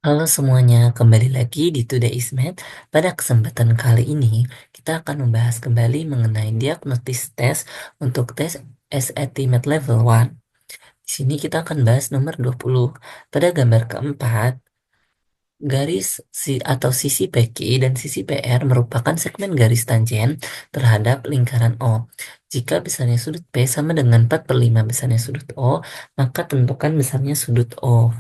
Halo semuanya, kembali lagi di Today's Math. Pada kesempatan kali ini, kita akan membahas kembali mengenai diagnostis test untuk tes SAT Math Level 1. Di sini kita akan bahas nomor 20. Pada gambar keempat, garis atau sisi PQ dan sisi PR merupakan segmen garis tangen terhadap lingkaran O. Jika besarnya sudut P sama dengan 4/5 besarnya sudut O, maka tentukan besarnya sudut O.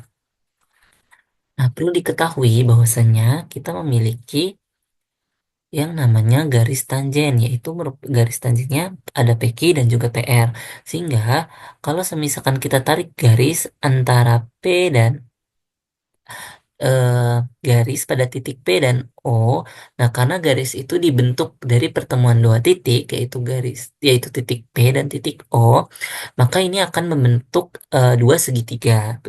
Nah, perlu diketahui bahwasanya kita memiliki yang namanya garis tangen, yaitu garis tangennya ada PQ dan juga PR. Sehingga kalau semisalkan kita tarik garis antara P dan garis pada titik P dan O, nah karena garis itu dibentuk dari pertemuan dua titik, yaitu titik P dan titik O, maka ini akan membentuk dua segitiga.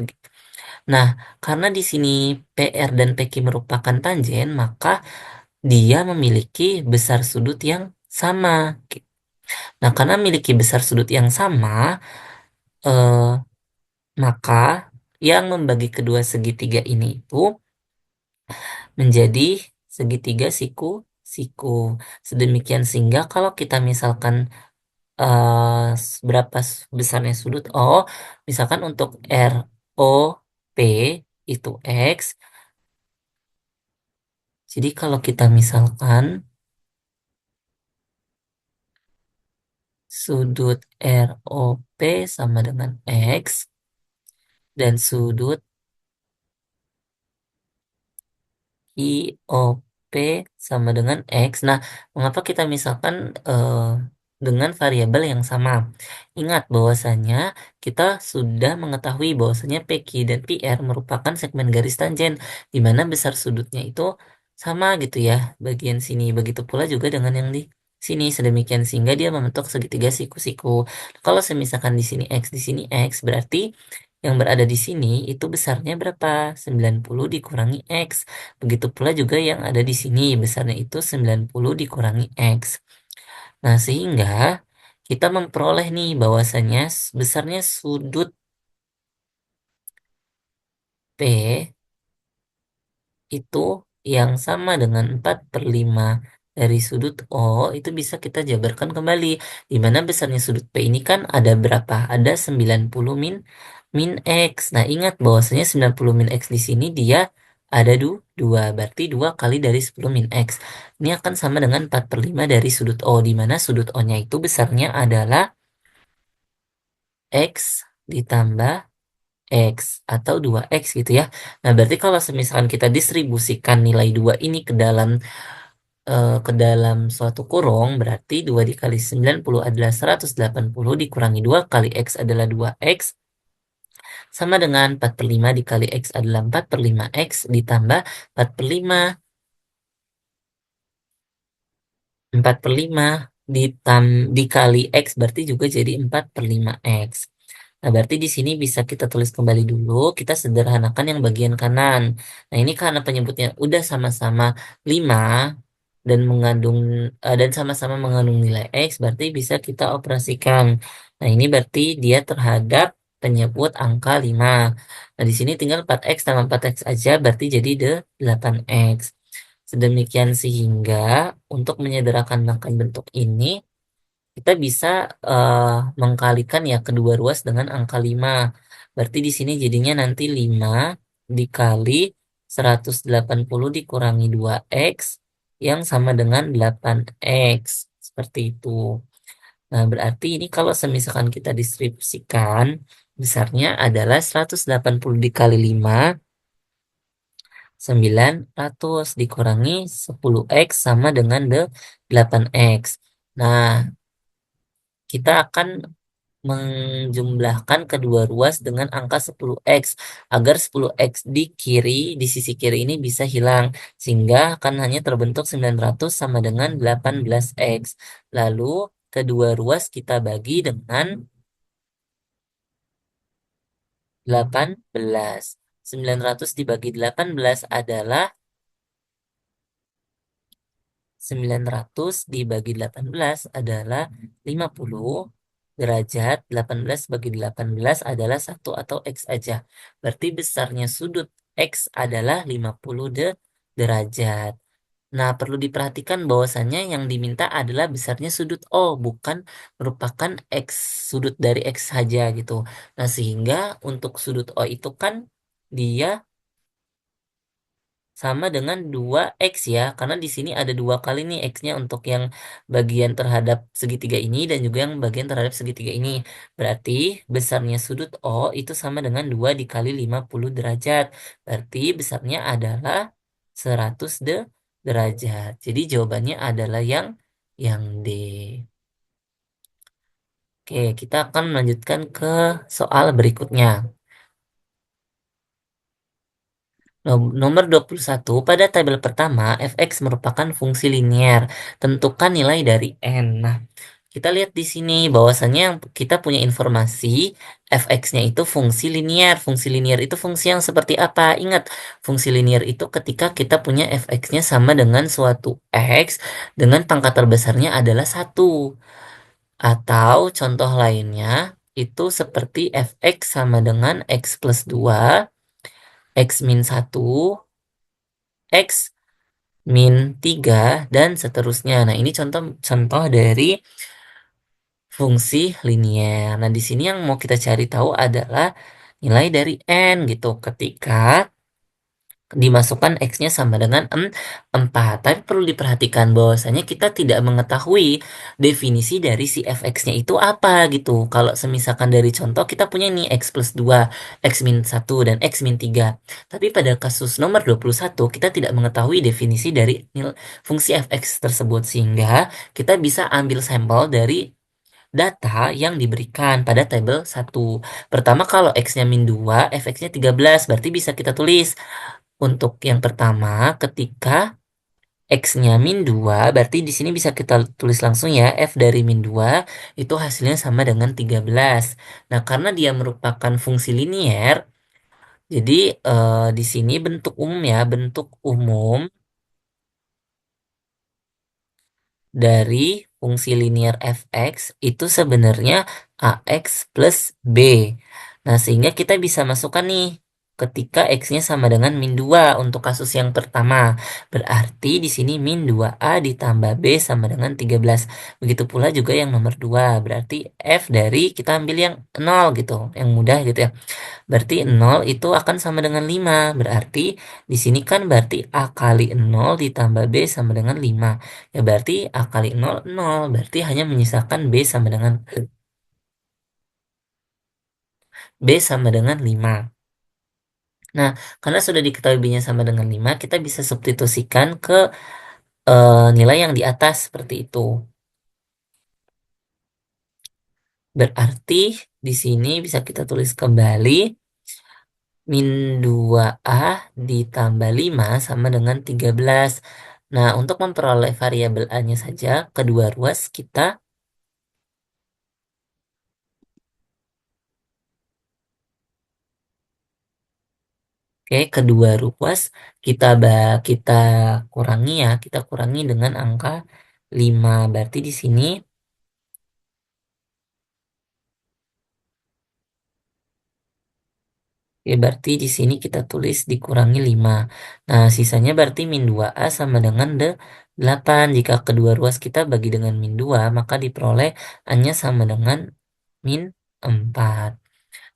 Nah, karena di sini PR dan PQ merupakan tangen, maka dia memiliki besar sudut yang sama. Nah, karena memiliki besar sudut yang sama, eh, maka yang membagi kedua segitiga ini itu menjadi segitiga siku-siku. Sedemikian sehingga kalau kita misalkan berapa besarnya sudut O, misalkan untuk ROP itu X. Jadi kalau kita misalkan sudut ROP sama dengan X dan sudut IOP sama dengan X. Nah, mengapa kita misalkan dengan variabel yang sama? Ingat bahwasanya kita sudah mengetahui bahwasanya PQ dan PR merupakan segmen garis tangen di mana besar sudutnya itu sama gitu ya, bagian sini. Begitu pula juga dengan yang di sini, sedemikian sehingga dia membentuk segitiga siku-siku. Kalau semisalkan di sini X, di sini X, berarti yang berada di sini itu besarnya berapa? 90 dikurangi X. Begitu pula juga yang ada di sini, besarnya itu 90 dikurangi X. Nah, sehingga kita memperoleh nih bahwasanya besarnya sudut P itu yang sama dengan 4/5 dari sudut O itu bisa kita jabarkan kembali. Di mana besarnya sudut P ini kan ada berapa? Ada 90 min X. Nah, ingat bahwasanya 90 min X di sini dia ada 2. Berarti 2 kali dari 10 min X. Ini akan sama dengan 4/5 dari sudut O. Di mana sudut O-nya itu besarnya adalah X ditambah X atau 2X gitu ya. Nah, berarti kalau misalkan kita distribusikan nilai 2 ini ke dalam suatu kurung, berarti 2 dikali 90 adalah 180 dikurangi 2 kali X adalah 2X sama dengan 4/5 dikali X adalah 4/5 X ditambah 4/5 dikali X berarti juga jadi 4/5 X. Nah, berarti di sini bisa kita tulis kembali dulu, kita sederhanakan yang bagian kanan. Nah, ini karena penyebutnya udah sama-sama 5 dan dan sama-sama mengandung nilai X, berarti bisa kita operasikan. Nah, ini berarti dia terhadap penyebut angka 5. Nah, di sini tinggal 4X tambah 4X aja, berarti jadi 8X. Sedemikian sehingga untuk menyederhanakan bentuk ini, kita bisa mengkalikan ya kedua ruas dengan angka 5. Berarti di sini jadinya nanti 5 dikali 180 dikurangi 2X yang sama dengan 8X. Seperti itu. Nah, berarti ini kalau semisalkan kita distribusikan, besarnya adalah 180 dikali 5, 900 dikurangi 10X sama dengan 8X. Nah, kita akan menjumlahkan kedua ruas dengan angka 10X agar 10X di sisi kiri ini bisa hilang sehingga akan hanya terbentuk 900 sama dengan 18X. Lalu kedua ruas kita bagi dengan 18. 900 dibagi 18 adalah 900 dibagi 18 adalah 50 derajat. 18 bagi 18 adalah 1 atau X aja. Berarti besarnya sudut X adalah 50 derajat. Nah, perlu diperhatikan bahwasannya yang diminta adalah besarnya sudut O, bukan merupakan X, sudut dari X saja gitu. Nah, sehingga untuk sudut O itu kan dia sama dengan 2X ya, karena di sini ada dua kali nih X-nya untuk yang bagian terhadap segitiga ini dan juga yang bagian terhadap segitiga ini. Berarti besarnya sudut O itu sama dengan 2 dikali 50 derajat. Berarti besarnya adalah 100 derajat. Jadi jawabannya adalah yang D. Oke, kita akan melanjutkan ke soal berikutnya. Nomor 21, pada tabel pertama, fx merupakan fungsi linier. Tentukan nilai dari n. Nah, kita lihat di sini bahwasannya kita punya informasi fx-nya itu fungsi linier. Fungsi linier itu fungsi yang seperti apa? Ingat, fungsi linier itu ketika kita punya fx-nya sama dengan suatu x dengan pangkat terbesarnya adalah 1. Atau contoh lainnya, itu seperti fx sama dengan x plus 2, x min 1, X min 3, dan seterusnya. Nah, ini contoh-contoh dari fungsi linier. Nah, di sini yang mau kita cari tahu adalah nilai dari n gitu. Ketika dimasukkan X-nya sama dengan 4. Tapi perlu diperhatikan bahwasanya kita tidak mengetahui definisi dari si fx-nya itu apa gitu. Kalau semisalkan dari contoh kita punya nih X plus 2, X min 1, dan X min 3. Tapi pada kasus nomor 21 kita tidak mengetahui definisi dari fungsi fx tersebut. Sehingga kita bisa ambil sampel dari data yang diberikan pada tabel 1. Pertama, kalau X-nya min 2, fx-nya 13, berarti bisa kita tulis untuk yang pertama, ketika X-nya min 2, berarti di sini bisa kita tulis langsung ya, F dari min 2, itu hasilnya sama dengan 13. Nah, karena dia merupakan fungsi linier, jadi di sini bentuk umum ya, bentuk umum dari fungsi linear fx itu sebenarnya ax plus b. Nah, sehingga kita bisa masukkan nih ketika x-nya sama dengan min 2 untuk kasus yang pertama. Berarti di sini min 2a ditambah b sama dengan 13. Begitu pula juga yang nomor 2. Berarti f dari kita ambil yang 0 gitu, yang mudah gitu ya. Berarti 0 itu akan sama dengan 5. Berarti di sini kan berarti A kali 0 ditambah B sama dengan 5. Ya berarti A kali 0, 0. Berarti hanya menyisakan B sama dengan 5. Nah, karena sudah diketahui B-nya sama dengan 5, kita bisa substitusikan ke nilai yang di atas seperti itu. Berarti di sini bisa kita tulis kembali min 2A ditambah 5 sama dengan 13. Nah, untuk memperoleh variabel A-nya saja, kedua ruas kita, kedua ruas kita kurangi ya, kita kurangi dengan angka 5. Berarti di sini, berarti di sini kita tulis dikurangi 5. Nah, sisanya berarti min 2A sama dengan 8. Jika kedua ruas kita bagi dengan min 2, maka diperoleh A-nya sama dengan min 4.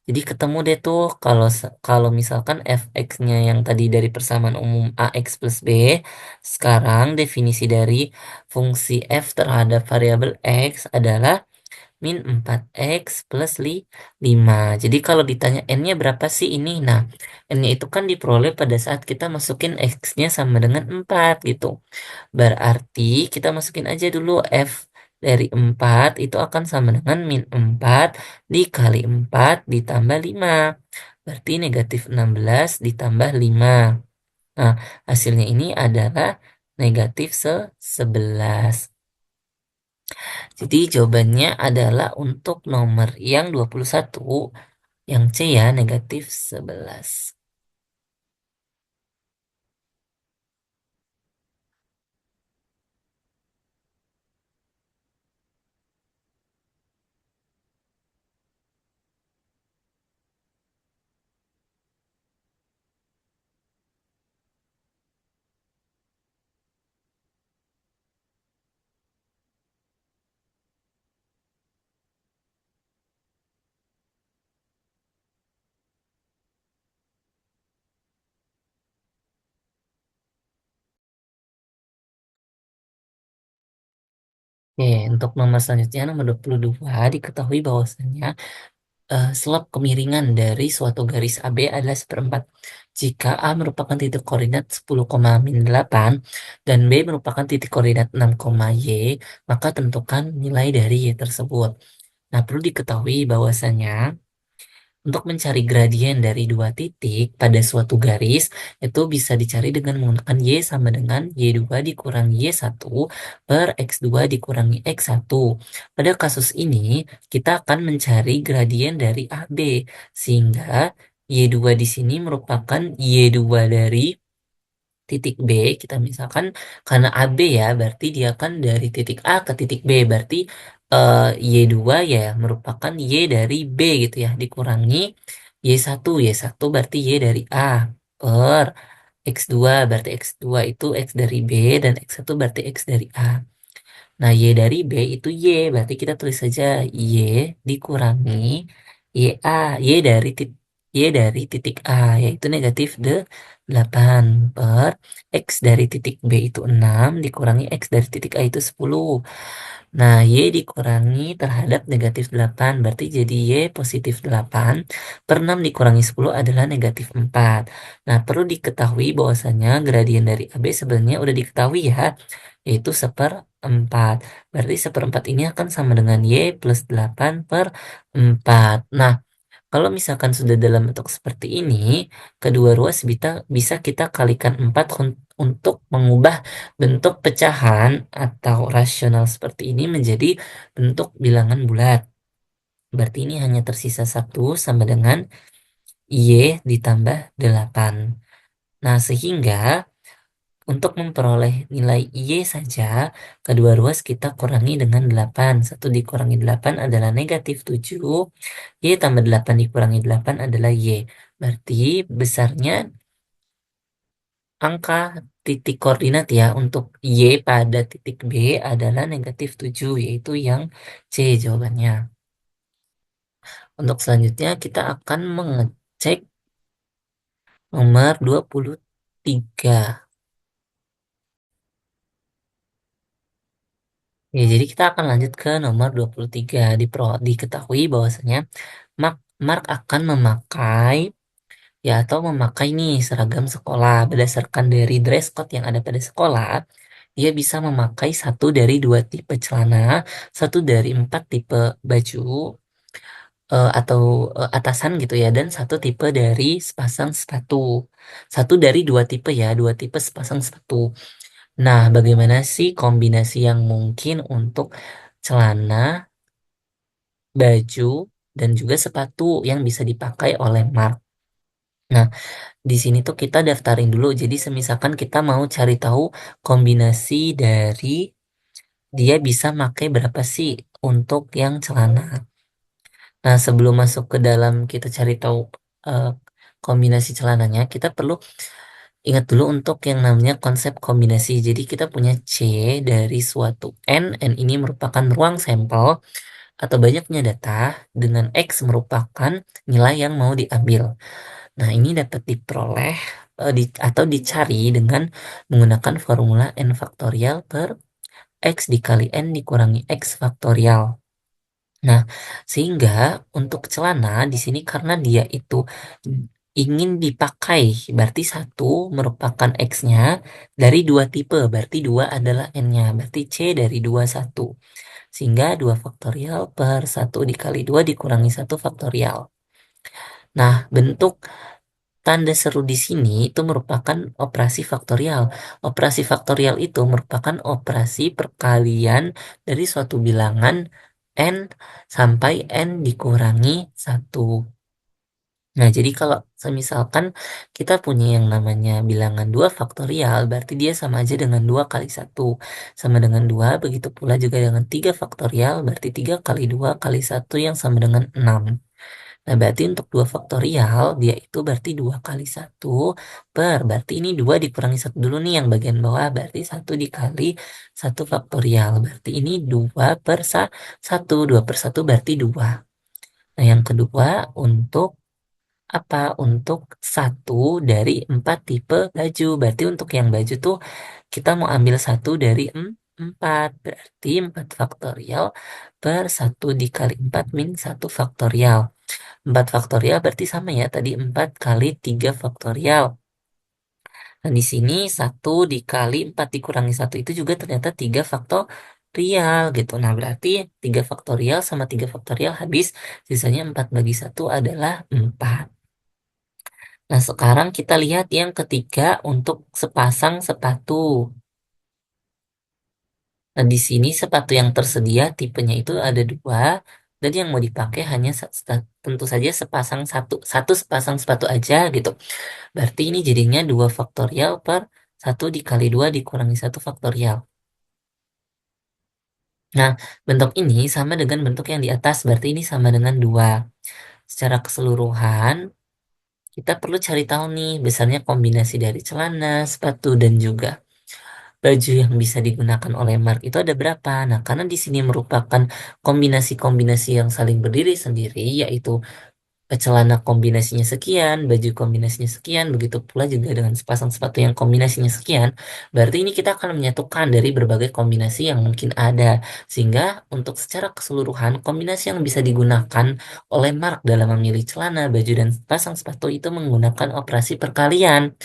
Jadi ketemu deh tuh kalau misalkan fx-nya yang tadi dari persamaan umum ax plus b, sekarang definisi dari fungsi f terhadap variabel x adalah min 4x plus 5. Jadi kalau ditanya n-nya berapa sih ini? Nah, n-nya itu kan diperoleh pada saat kita masukin x-nya sama dengan 4 gitu. Berarti kita masukin aja dulu F dari 4 itu akan sama dengan min 4 dikali 4 ditambah 5. Berarti negatif 16 ditambah 5. Nah, hasilnya ini adalah negatif 11. Jadi jawabannya adalah untuk nomor yang 21, yang C ya, negatif 11. Oke, untuk nomor selanjutnya, nomor 22, diketahui bahwasannya slope kemiringan dari suatu garis AB adalah seperempat. Jika A merupakan titik koordinat 10,-8 dan B merupakan titik koordinat 6, Y, maka tentukan nilai dari Y tersebut. Nah, perlu diketahui bahwasanya untuk mencari gradien dari dua titik pada suatu garis, itu bisa dicari dengan menggunakan Y sama dengan Y2 dikurangi Y1 per X2 dikurangi X1. Pada kasus ini, kita akan mencari gradien dari AB, sehingga Y2 di sini merupakan Y2 dari titik B. Kita misalkan karena AB ya, berarti dia kan dari titik A ke titik B, berarti Y2 ya merupakan Y dari B gitu ya, dikurangi Y1. Y1 berarti Y dari A per X2, berarti X2 itu X dari B dan X1 berarti X dari A. Nah, Y dari B itu Y, berarti kita tulis saja Y dikurangi YA, Y dari titik A, yaitu negatif 8 per X dari titik B itu 6, dikurangi X dari titik A itu 10. Nah, Y dikurangi terhadap negatif 8, berarti jadi Y positif 8, per 6 dikurangi 10 adalah negatif 4. Nah, perlu diketahui bahwasanya gradien dari AB sebenarnya udah diketahui ya, yaitu seperempat. Berarti seperempat ini akan sama dengan Y plus 8 per 4. Nah, kalau misalkan sudah dalam bentuk seperti ini, kedua ruas bisa kita kalikan 4 untuk mengubah bentuk pecahan atau rasional seperti ini menjadi bentuk bilangan bulat. Berarti ini hanya tersisa 1 sama dengan Y ditambah 8. Nah, sehingga untuk memperoleh nilai Y saja, kedua ruas kita kurangi dengan 8. 1 dikurangi 8 adalah negatif 7. Y tambah 8 dikurangi 8 adalah Y. Berarti besarnya angka titik koordinat ya untuk Y pada titik B adalah negatif 7, yaitu yang C jawabannya. Untuk selanjutnya kita akan mengecek nomor 23. Ya, jadi kita akan lanjut ke nomor 23. Diketahui bahwasanya Mark, Mark akan memakai ya atau memakai nih seragam sekolah berdasarkan dari dress code yang ada pada sekolah. Dia bisa memakai satu dari dua tipe celana, satu dari empat tipe baju atau atasan gitu ya, dan satu tipe dari sepasang sepatu. Satu dari dua tipe ya, dua tipe sepasang sepatu. Nah, bagaimana sih kombinasi yang mungkin untuk celana, baju, dan juga sepatu yang bisa dipakai oleh Mark? Nah, di sini tuh kita daftarin dulu. Jadi semisalkan kita mau cari tahu kombinasi dari dia bisa pakai berapa sih untuk yang celana. Nah, sebelum masuk ke dalam kita cari tahu eh, kombinasi celananya, kita perlu ingat dulu untuk yang namanya konsep kombinasi. Jadi kita punya C dari suatu N ini merupakan ruang sampel atau banyaknya data dengan X merupakan nilai yang mau diambil. Nah, ini dapat diperoleh atau dicari dengan menggunakan formula N faktorial per X dikali N dikurangi X faktorial. Nah, sehingga untuk celana di sini karena dia itu ingin dipakai, berarti satu merupakan X-nya dari dua tipe, berarti dua adalah N-nya, berarti C dari dua satu. Sehingga 2 faktorial per 1 dikali 2 dikurangi 1 faktorial. Nah, bentuk tanda seru di sini itu merupakan operasi faktorial. Operasi faktorial itu merupakan operasi perkalian dari suatu bilangan n sampai n dikurangi 1. Nah, jadi kalau misalkan kita punya yang namanya bilangan 2 faktorial, berarti dia sama aja dengan 2 kali 1. Sama dengan 2, begitu pula juga dengan 3 faktorial, berarti 3 kali 2 kali 1 yang sama dengan 6. Nah, berarti untuk 2 faktorial, dia itu berarti 2 kali 1 berarti ini 2 dikurangi 1 dulu nih yang bagian bawah, berarti 1 dikali 1 faktorial. Berarti ini 2 per 1, 2 per 1 berarti 2. Nah, yang kedua untuk apa? Untuk satu dari 4 tipe baju. Berarti untuk yang baju tuh kita mau ambil satu dari 4. Berarti 4 faktorial per 1 dikali 4 min 1 faktorial. 4 faktorial berarti sama ya, tadi 4 kali 3 faktorial. Nah, di sini 1 dikali 4 dikurangi 1 itu juga ternyata 3 faktorial gitu. Nah, berarti 3 faktorial sama 3 faktorial habis, sisanya 4 bagi 1 adalah 4. Nah, sekarang kita lihat yang ketiga untuk sepasang sepatu. Nah, di sini sepatu yang tersedia tipenya itu ada dua, dan yang mau dipakai hanya tentu saja satu sepasang sepatu aja gitu. Berarti ini jadinya 2 faktorial per 1 dikali 2 dikurangi 1 faktorial. Nah, bentuk ini sama dengan bentuk yang di atas, berarti ini sama dengan 2. Secara keseluruhan, kita perlu cari tahu nih besarnya kombinasi dari celana, sepatu, dan juga baju yang bisa digunakan oleh Mark itu ada berapa. Nah, karena di sini merupakan kombinasi-kombinasi yang saling berdiri sendiri, yaitu celana kombinasinya sekian, baju kombinasinya sekian, begitu pula juga dengan sepasang sepatu yang kombinasinya sekian. Berarti ini kita akan menyatukan dari berbagai kombinasi yang mungkin ada. Sehingga untuk secara keseluruhan, kombinasi yang bisa digunakan oleh Mark dalam memilih celana, baju, dan sepasang sepatu itu menggunakan operasi perkalian.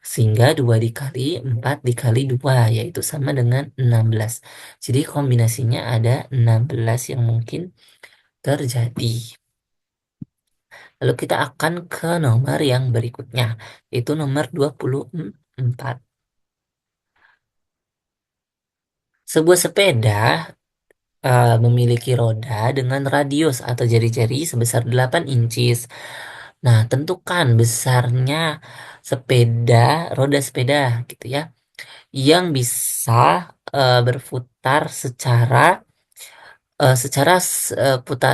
Sehingga 2 dikali 4 dikali 2 yaitu sama dengan 16. Jadi kombinasinya ada 16 yang mungkin terjadi. Lalu kita akan ke nomor yang berikutnya, yaitu nomor 24. Sebuah sepeda memiliki roda dengan radius atau jari-jari sebesar 8 incis. Nah, tentukan besarnya roda sepeda gitu ya, yang bisa berputar secara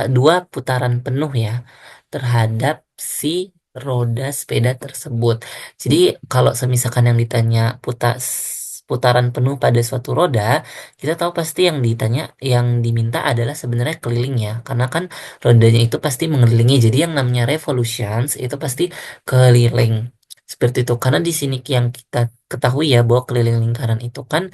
dua putaran penuh ya terhadap si roda sepeda tersebut. Jadi kalau semisalkan yang ditanya putaran penuh pada suatu roda, kita tahu pasti yang diminta adalah sebenarnya keliling ya, karena kan rodanya itu pasti mengelilingi. Jadi yang namanya revolutions itu pasti keliling. Seperti itu. Karena di sini yang kita ketahui ya bahwa keliling lingkaran itu kan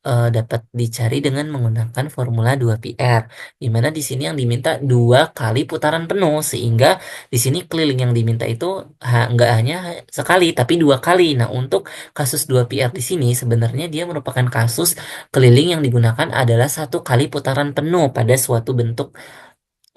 dapat dicari dengan menggunakan formula 2πr, di mana di sini yang diminta 2 kali putaran penuh, sehingga di sini keliling yang diminta itu nggak hanya sekali tapi 2 kali. Nah, untuk kasus 2πr di sini sebenarnya dia merupakan kasus keliling yang digunakan adalah 1 kali putaran penuh pada suatu bentuk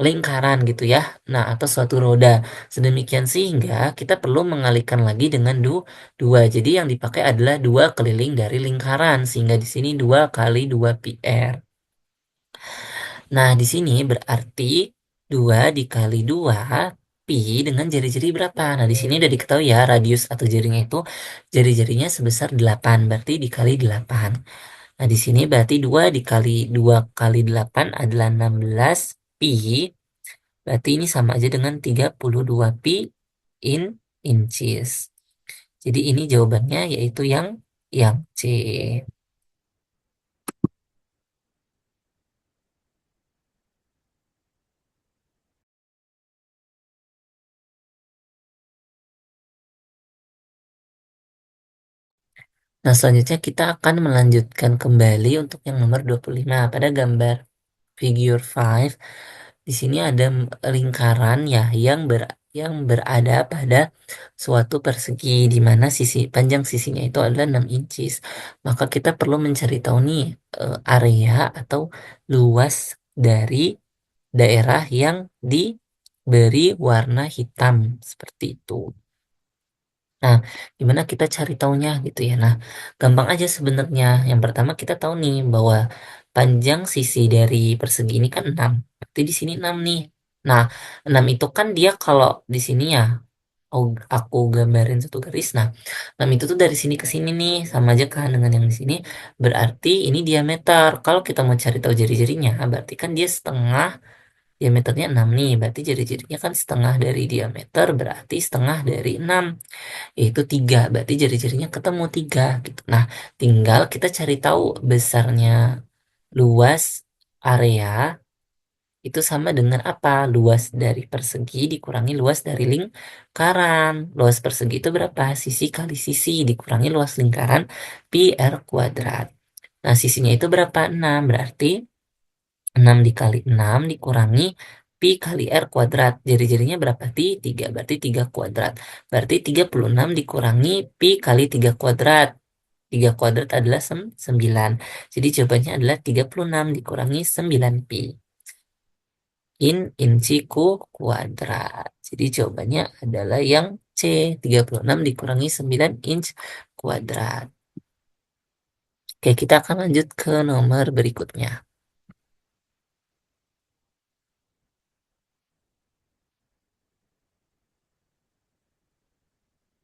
lingkaran gitu ya. Nah, atau suatu roda. Sedemikian sehingga kita perlu mengalihkan lagi dengan dua. Jadi yang dipakai adalah 2 keliling dari lingkaran. Sehingga di sini 2 kali 2πr. Nah, di sini berarti 2 dikali 2 pi dengan jari-jari berapa? Nah, di sini udah diketahui ya radius atau jarinya itu jari-jarinya sebesar 8. Berarti dikali 8. Nah, di sini berarti 2 kali 8 adalah 16 pi. Berarti ini sama aja dengan 32 pi in inches. Jadi ini jawabannya yaitu yang C. Nah, selanjutnya kita akan melanjutkan kembali untuk yang nomor 25 pada gambar figure 5. Di sini ada lingkaran ya yang berada pada suatu persegi di mana panjang sisinya itu adalah 6 inches. Maka kita perlu mencari tahu nih area atau luas dari daerah yang diberi warna hitam seperti itu. Nah, gimana kita cari taunya gitu ya. Nah, gampang aja sebenarnya. Yang pertama kita tahu nih bahwa panjang sisi dari persegi ini kan 6. Berarti di sini 6 nih. Nah, 6 itu kan dia kalau di sini ya, aku gambarin satu garis. Nah, 6 itu tuh dari sini ke sini nih, sama aja kan dengan yang di sini. Berarti ini diameter. Kalau kita mau cari tahu jari-jarinya, berarti kan dia setengah. Diameternya 6 nih, berarti jari-jarinya kan setengah dari diameter, berarti setengah dari 6, yaitu 3. Berarti jari-jarinya ketemu 3 gitu. Nah, tinggal kita cari tahu besarnya luas area itu sama dengan apa? Luas dari persegi dikurangi luas dari lingkaran. Luas persegi itu berapa? Sisi kali sisi dikurangi luas lingkaran pi r kuadrat. Nah, sisinya itu berapa? 6. Berarti 6 dikali 6 dikurangi pi kali R kuadrat. Jari-jarinya berapa? 3. Berarti 3 kuadrat. Berarti 36 dikurangi pi kali 3 kuadrat. 3 kuadrat adalah 9. Jadi jawabannya adalah 36 dikurangi 9 pi. Inci kuadrat. Jadi jawabannya adalah yang C. 36 dikurangi 9 inch kuadrat. Oke, kita akan lanjut ke nomor berikutnya.